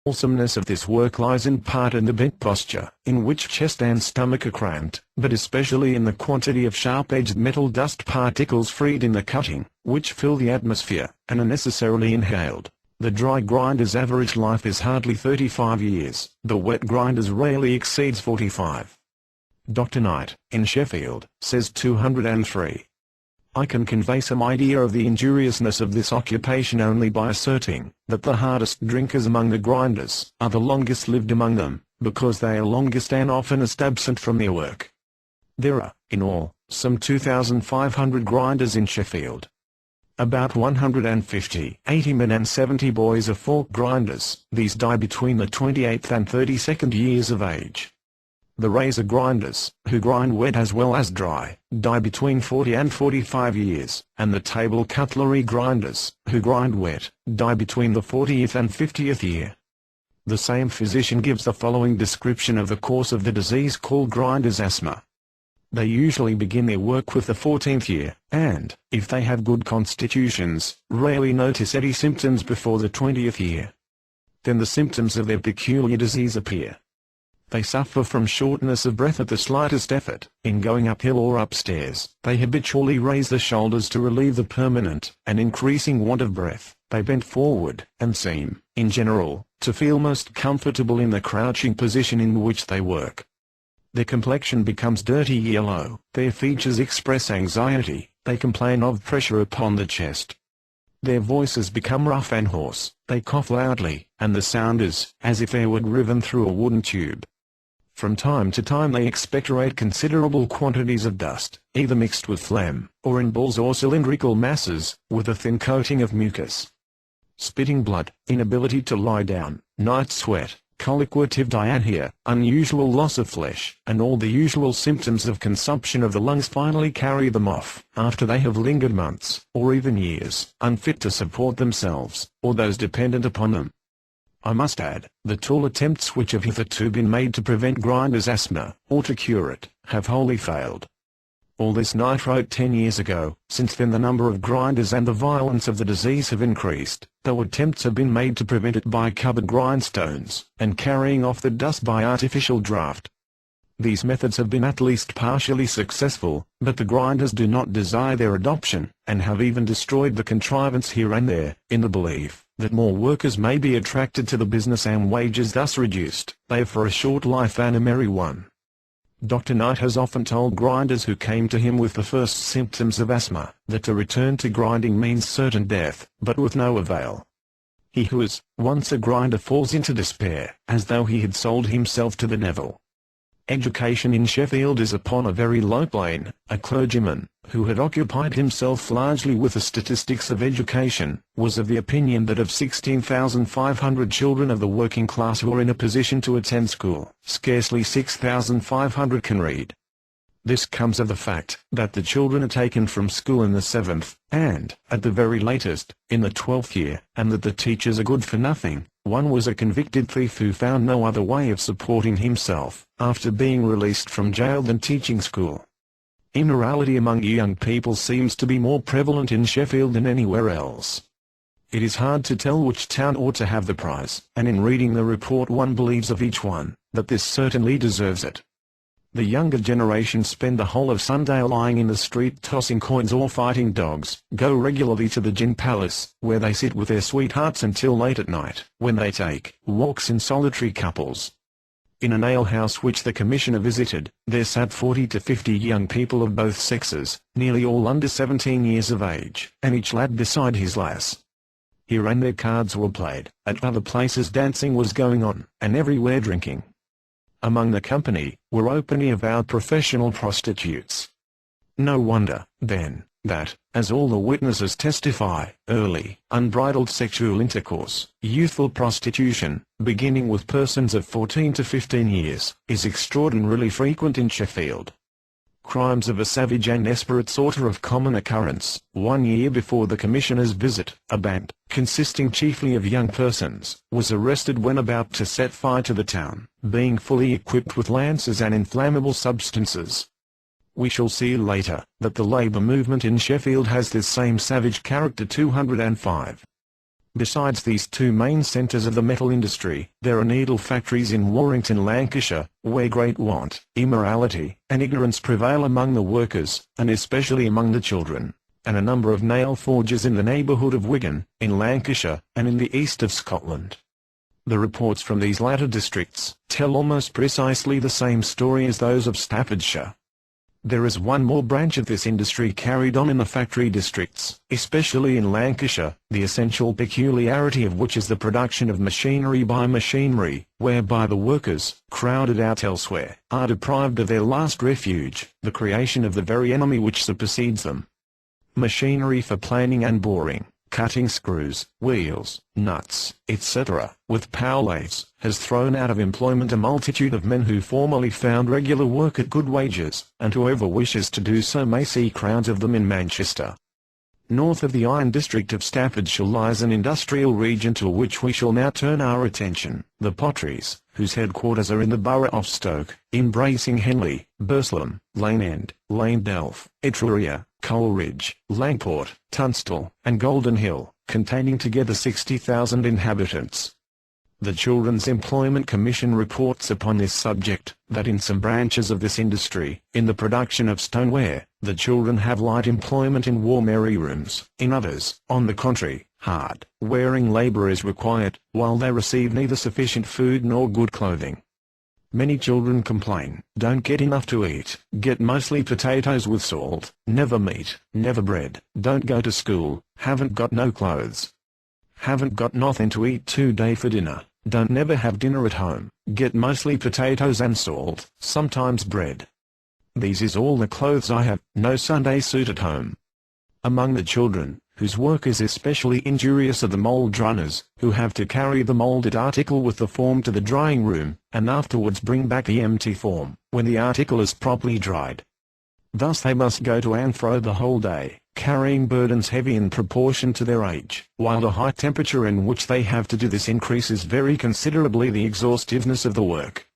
wholesomeness of this work lies in part in the bent posture, in which chest and stomach are cramped, but especially in the quantity of sharp-edged metal dust particles freed in the cutting, which fill the atmosphere, and are necessarily inhaled. The dry grinder's average life is hardly 35 years, the wet grinder's rarely exceeds 45. Dr. Knight, in Sheffield, says 203. I can convey some idea of the injuriousness of this occupation only by asserting that the hardest drinkers among the grinders are the longest lived among them, because they are longest and oftenest absent from their work. There are, in all, some 2,500 grinders in Sheffield. About 150, 80 men and 70 boys are fork grinders. These die between the 28th and 32nd years of age. The razor grinders, who grind wet as well as dry, die between 40 and 45 years, and the table cutlery grinders, who grind wet, die between the 40th and 50th year. The same physician gives the following description of the course of the disease called grinder's asthma. They usually begin their work with the 14th year, and, if they have good constitutions, rarely notice any symptoms before the 20th year. Then the symptoms of their peculiar disease appear. They suffer from shortness of breath at the slightest effort. In going uphill or upstairs, they habitually raise the shoulders to relieve the permanent and increasing want of breath. They bend forward, and seem, in general, to feel most comfortable in the crouching position in which they work. Their complexion becomes dirty yellow, their features express anxiety, they complain of pressure upon the chest. Their voices become rough and hoarse, they cough loudly, and the sound is as if they were driven through a wooden tube. From time to time they expectorate considerable quantities of dust, either mixed with phlegm, or in balls or cylindrical masses, with a thin coating of mucus. Spitting blood, inability to lie down, night sweat, colliquative diarrhea, unusual loss of flesh, and all the usual symptoms of consumption of the lungs finally carry them off, after they have lingered months, or even years, unfit to support themselves, or those dependent upon them. I must add, that all attempts which have hitherto been made to prevent grinders' asthma, or to cure it, have wholly failed. All this Knight wrote 10 years ago. Since then the number of grinders and the violence of the disease have increased, though attempts have been made to prevent it by covered grindstones, and carrying off the dust by artificial draught. These methods have been at least partially successful, but the grinders do not desire their adoption, and have even destroyed the contrivance here and there, in the belief that more workers may be attracted to the business and wages thus reduced. They have for a short life and a merry one. Dr. Knight has often told grinders who came to him with the first symptoms of asthma, that to return to grinding means certain death, but with no avail. He who is once a grinder falls into despair, as though he had sold himself to the devil. Education in Sheffield is upon a very low plane. A clergyman, who had occupied himself largely with the statistics of education, was of the opinion that of 16,500 children of the working class who are in a position to attend school, scarcely 6,500 can read. This comes of the fact that the children are taken from school in the 7th, and, at the very latest, in the 12th year, and that the teachers are good for nothing. One was a convicted thief who found no other way of supporting himself, after being released from jail, than teaching school. Immorality among young people seems to be more prevalent in Sheffield than anywhere else. It is hard to tell which town ought to have the prize, and in reading the report one believes of each one, that this certainly deserves it. The younger generation spend the whole of Sunday lying in the street tossing coins or fighting dogs, go regularly to the gin palace, where they sit with their sweethearts until late at night, when they take walks in solitary couples. In an alehouse which the Commissioner visited, there sat 40 to 50 young people of both sexes, nearly all under 17 years of age, and each lad beside his lass. Here and there cards were played, at other places dancing was going on, and everywhere drinking. Among the company were openly avowed professional prostitutes. No wonder, then, that, as all the witnesses testify, early, unbridled sexual intercourse, youthful prostitution, beginning with persons of 14 to 15 years, is extraordinarily frequent in Sheffield. Crimes of a savage and desperate sort are of common occurrence. 1 year before the Commissioner's visit, a band, consisting chiefly of young persons, was arrested when about to set fire to the town, being fully equipped with lances and inflammable substances. We shall see later, that the labour movement in Sheffield has this same savage character. 205. Besides these two main centres of the metal industry, there are needle factories in Warrington, Lancashire, where great want, immorality, and ignorance prevail among the workers, and especially among the children, and a number of nail forges in the neighbourhood of Wigan, in Lancashire, and in the east of Scotland. The reports from these latter districts tell almost precisely the same story as those of Staffordshire. There is one more branch of this industry carried on in the factory districts, especially in Lancashire, the essential peculiarity of which is the production of machinery by machinery, whereby the workers, crowded out elsewhere, are deprived of their last refuge, the creation of the very enemy which supersedes them. Machinery for planing and boring, cutting screws, wheels, nuts, etc., with power lathes, has thrown out of employment a multitude of men who formerly found regular work at good wages, and whoever wishes to do so may see crowds of them in Manchester. North of the iron district of Staffordshire lies an industrial region to which we shall now turn our attention, the potteries, whose headquarters are in the borough of Stoke, embracing Henley, Burslem, Lane End, Lane Delph, Etruria, Coleridge, Langport, Tunstall, and Golden Hill, containing together 60,000 inhabitants. The Children's Employment Commission reports upon this subject, that in some branches of this industry, in the production of stoneware, the children have light employment in warm airy rooms. In others, on the contrary, hard, wearing labour is required, while they receive neither sufficient food nor good clothing. Many children complain, don't get enough to eat, get mostly potatoes with salt, never meat, never bread, don't go to school, haven't got no clothes. Haven't got nothing to eat today for dinner, don't never have dinner at home, get mostly potatoes and salt, sometimes bread. These is all the clothes I have, no Sunday suit at home. Among the children, whose work is especially injurious are the mould runners, who have to carry the moulded article with the form to the drying room, and afterwards bring back the empty form, when the article is properly dried. Thus they must go to and fro the whole day, carrying burdens heavy in proportion to their age, while the high temperature in which they have to do this increases very considerably the exhaustiveness of the work.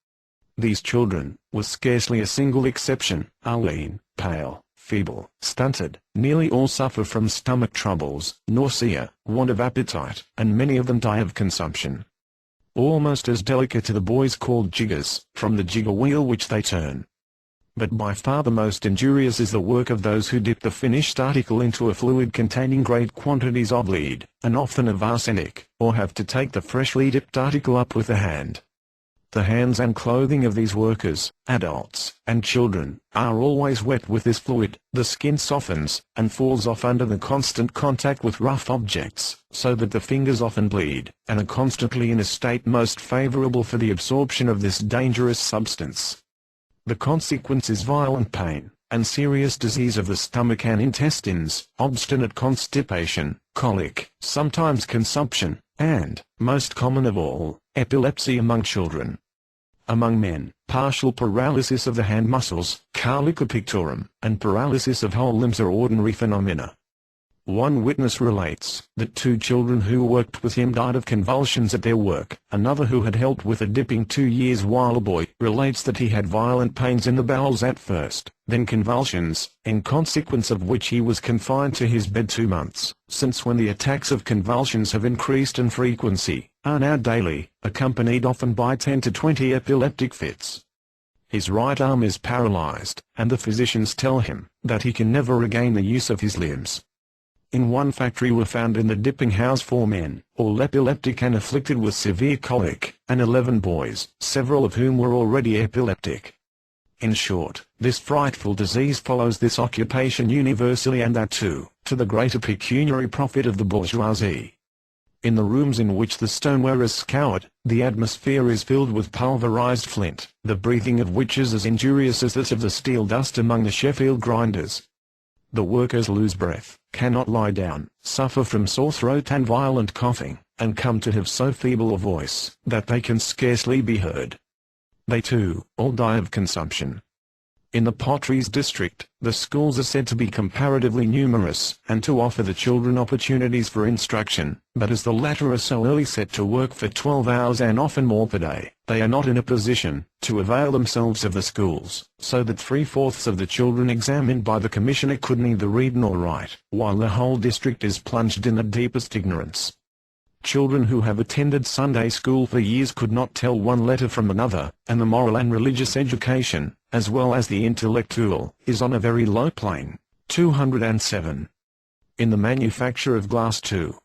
These children, with scarcely a single exception, are lean, pale, feeble, stunted, nearly all suffer from stomach troubles, nausea, want of appetite, and many of them die of consumption. Almost as delicate are the boys called jiggers, from the jigger wheel which they turn. But by far the most injurious is the work of those who dip the finished article into a fluid containing great quantities of lead, and often of arsenic, or have to take the freshly dipped article up with the hand. The hands and clothing of these workers, adults and children, are always wet with this fluid, the skin softens, and falls off under the constant contact with rough objects, so that the fingers often bleed, and are constantly in a state most favourable for the absorption of this dangerous substance. The consequence is violent pain, and serious disease of the stomach and intestines, obstinate constipation, colic, sometimes consumption, and, most common of all, epilepsy among children. Among men, partial paralysis of the hand muscles, colica pictorum, and paralysis of whole limbs are ordinary phenomena. One witness relates that 2 children who worked with him died of convulsions at their work. Another who had helped with the dipping 2 years while a boy relates that he had violent pains in the bowels at first, then convulsions, in consequence of which he was confined to his bed 2 months, since when the attacks of convulsions have increased in frequency, are now daily, accompanied often by 10 to 20 epileptic fits. His right arm is paralyzed, and the physicians tell him that he can never regain the use of his limbs. In one factory were found in the dipping house 4 men, all epileptic and afflicted with severe colic, and 11 boys, several of whom were already epileptic. In short, this frightful disease follows this occupation universally, and that too, to the greater pecuniary profit of the bourgeoisie. In the rooms in which the stoneware is scoured, the atmosphere is filled with pulverized flint, the breathing of which is as injurious as that of the steel dust among the Sheffield grinders. The workers lose breath, cannot lie down, suffer from sore throat and violent coughing, and come to have so feeble a voice that they can scarcely be heard. They too, all die of consumption. In the potteries district, the schools are said to be comparatively numerous, and to offer the children opportunities for instruction, but as the latter are so early set to work for 12 hours and often more per day, they are not in a position to avail themselves of the schools, so that 3/4 of the children examined by the Commissioner could neither read nor write, while the whole district is plunged in the deepest ignorance. Children who have attended Sunday school for years could not tell one letter from another, and the moral and religious education, as well as the intellectual, is on a very low plane. 207. In the manufacture of glass too,